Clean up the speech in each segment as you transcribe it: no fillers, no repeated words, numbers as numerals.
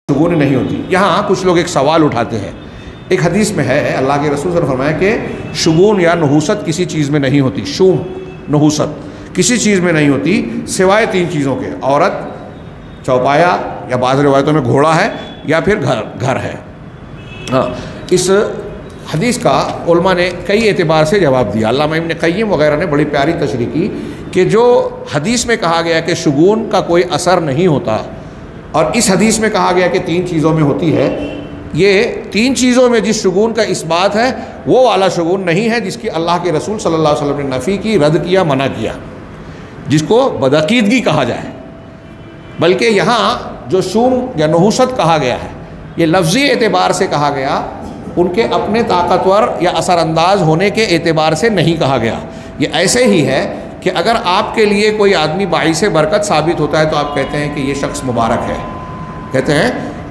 शुगून नहीं होती। यहाँ कुछ लोग एक सवाल उठाते हैं। एक हदीस में है, अल्लाह के रसूल सल्लल्लाहु अलैहि वसल्लम फरमाया कि शुगून या नहूसत किसी चीज़ में नहीं होती। शूम नहूसत किसी चीज़ में नहीं होती सिवाय तीन चीज़ों के, औरत, चौपाया या बाज़ रिवायतों में घोड़ा है या फिर घर है। हाँ, इस हदीस का उलमा ने कई एतबार से जवाब दिया। अल्लामा इब्न क़य्यिम वगैरह ने बड़ी प्यारी तशरीह की कि जो हदीस में कहा गया कि शुगून का कोई असर नहीं होता और इस हदीस में कहा गया कि तीन चीज़ों में होती है, ये तीन चीज़ों में जिस शुगून का इस्बात है वो वाला शुगून नहीं है जिसकी अल्लाह के रसूल सल्लल्लाहु अलैहि वसल्लम ने नफ़ी की, रद्द किया, मना किया, जिसको बदअक़ीदगी कहा जाए। बल्कि यहाँ जो शूम या नहूसत कहा गया है, ये लफ्ज़ी एतबार से कहा गया, उनके अपने ताकतवर या असरअंदाज होने के एतबार से नहीं कहा गया। ये ऐसे ही है कि अगर आपके लिए कोई आदमी बाइसे बरकत साबित होता है तो आप कहते हैं कि ये शख्स मुबारक है। कहते हैं,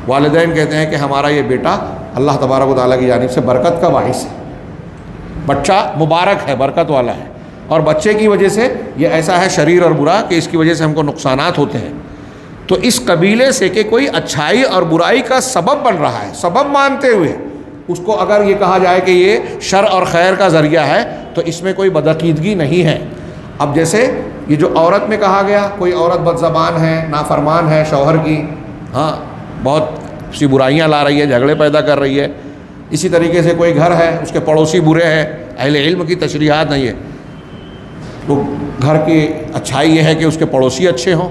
वालिदैन कहते हैं कि हमारा ये बेटा अल्लाह तबारक व तआला की जानिब से बरकत का बाइस है, बच्चा मुबारक है, बरकत वाला है, और बच्चे की वजह से ये ऐसा है शरीर और बुरा कि इसकी वजह से हमको नुकसानात होते हैं। तो इस कबीले से कि कोई अच्छाई और बुराई का सबब बन रहा है, सबब मानते हुए उसको अगर ये कहा जाए कि ये शर और खैर का ज़रिया है तो इसमें कोई बदअक़ीदगी नहीं है। अब जैसे ये जो औरत में कहा गया, कोई औरत बदज़बान है, नाफरमान है शौहर की, हाँ, बहुत सी बुराइयाँ ला रही है, झगड़े पैदा कर रही है। इसी तरीके से कोई घर है, उसके पड़ोसी बुरे हैं, अहले इल्म की तशरीहात नहीं है, तो घर की अच्छाई ये है कि उसके पड़ोसी अच्छे हों।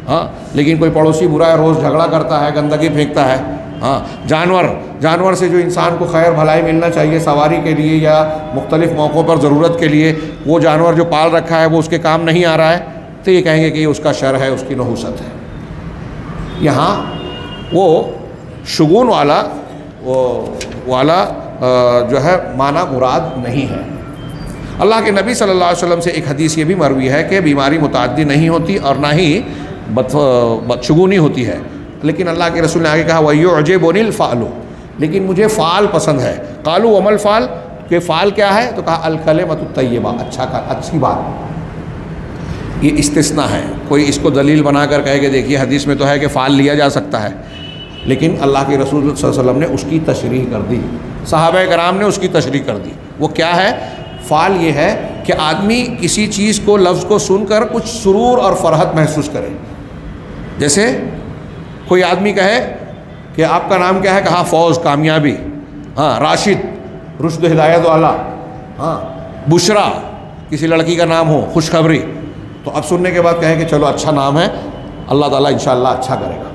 हाँ, लेकिन कोई पड़ोसी बुरा है, रोज़ झगड़ा करता है, गंदगी फेंकता है। हाँ, जानवर से जो इंसान को खैर भलाई मिलना चाहिए सवारी के लिए या मुख्तलिफ़ मौक़ों पर ज़रूरत के लिए, वो जानवर जो पाल रखा है वो उसके काम नहीं आ रहा है, तो ये कहेंगे कि ये उसका शर है, उसकी नहूसत है। यहाँ वो शुगून वाला जो है माना मुराद नहीं है। अल्लाह के नबी सल्लल्लाहु अलैहि वसल्लम से एक हदीस ये भी मरवी है कि बीमारी मुतअद्दी नहीं होती और ना ही बदशुगूनी होती है, लेकिन अल्लाह के रसूल ने आगे कहा वयुअजिबुनिल फ़ालु, लेकिन मुझे फ़ाल पसंद है। क़ालू वमल फ़ाल, के फ़ाल क्या है? तो कहा अल कलिमतु तय्यबा, अच्छी बात। ये इस्तिस्ना है, कोई इसको दलील बनाकर कहे कि देखिए हदीस में तो है कि फ़ाल लिया जा सकता है, लेकिन अल्लाह के रसूल सल्लल्लाहु अलैहि वसल्लम ने उसकी तशरीह कर दी, सहाबा कराम ने उसकी तशरीह कर दी। वो क्या है? फ़ाल ये है कि आदमी किसी चीज़ को, लफ्ज़ को सुनकर कुछ सुरूर और फ़रहत महसूस करे। जैसे कोई आदमी कहे कि आपका नाम क्या है? कहा फ़ौज़, कामयाबी। हाँ, राशिद, रुश्द, हिदायत वाला। हाँ, बुशरा, किसी लड़की का नाम हो, खुशखबरी। तो अब सुनने के बाद कहें कि चलो अच्छा नाम है, अल्लाह ताला इंशाअल्लाह अच्छा करेगा।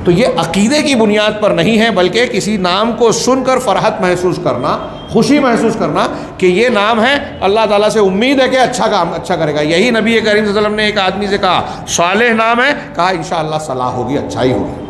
तो ये अक़ीदे की बुनियाद पर नहीं है, बल्कि किसी नाम को सुनकर फ़रहत महसूस करना, खुशी महसूस करना कि ये नाम है, अल्लाह ताला से उम्मीद है कि अच्छा काम अच्छा करेगा। यही नबी करीम सल्लल्लाहु अलैहि वसल्लम ने एक आदमी से कहा सालेह नाम है, कहा इंशाअल्लाह सलाह होगी, अच्छाई होगी।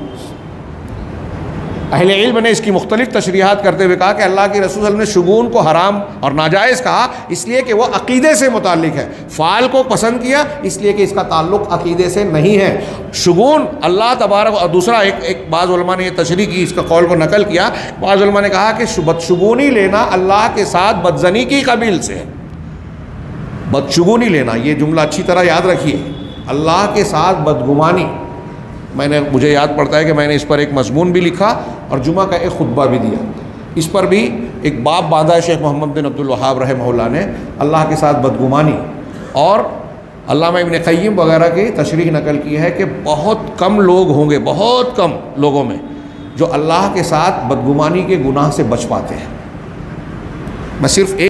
अहले इल्म ने इसकी मुख्तलिफ तशरीहात करते हुए कहा कि अल्लाह के रसूल सल्लल्लाहु अलैहि वसल्लम ने शुगून को हराम और नाजायज़ कहा इसलिए कि वह अक़ीदे से मुताल्लिक़ है। फ़ाल को पसंद किया इसलिए कि इसका ताल्लुक़ अक़ीदे से नहीं है। शुगून अल्लाह तबारक, और दूसरा एक बाज़ उलमा ने यह तशरीह की, इसका कौल को नकल किया। बाज़ उलमा ने कहा कि बदशुगूनी लेना अल्लाह के साथ बदज़नी की कबील से है। बदशुगूनी लेना, ये जुमला अच्छी तरह याद रखिए, अल्लाह के साथ बदगुमानी। मुझे याद पड़ता है कि मैंने इस पर एक मज़मून भी लिखा और जुमा का एक खुतबा भी दिया। इस पर भी एक बाब बांधा है शेख मोहम्मद बिन अब्दुल वहाब रहमहुल्लाह ने, अल्लाह के साथ बदगुमानी। और अल्लामा इब्न क़य्यिम वगैरह की तशरीह नकल की है कि बहुत कम लोग होंगे, बहुत कम लोगों में जो अल्लाह के साथ बदगुमानी के गुनाह से बच पाते हैं। मैं सिर्फ एक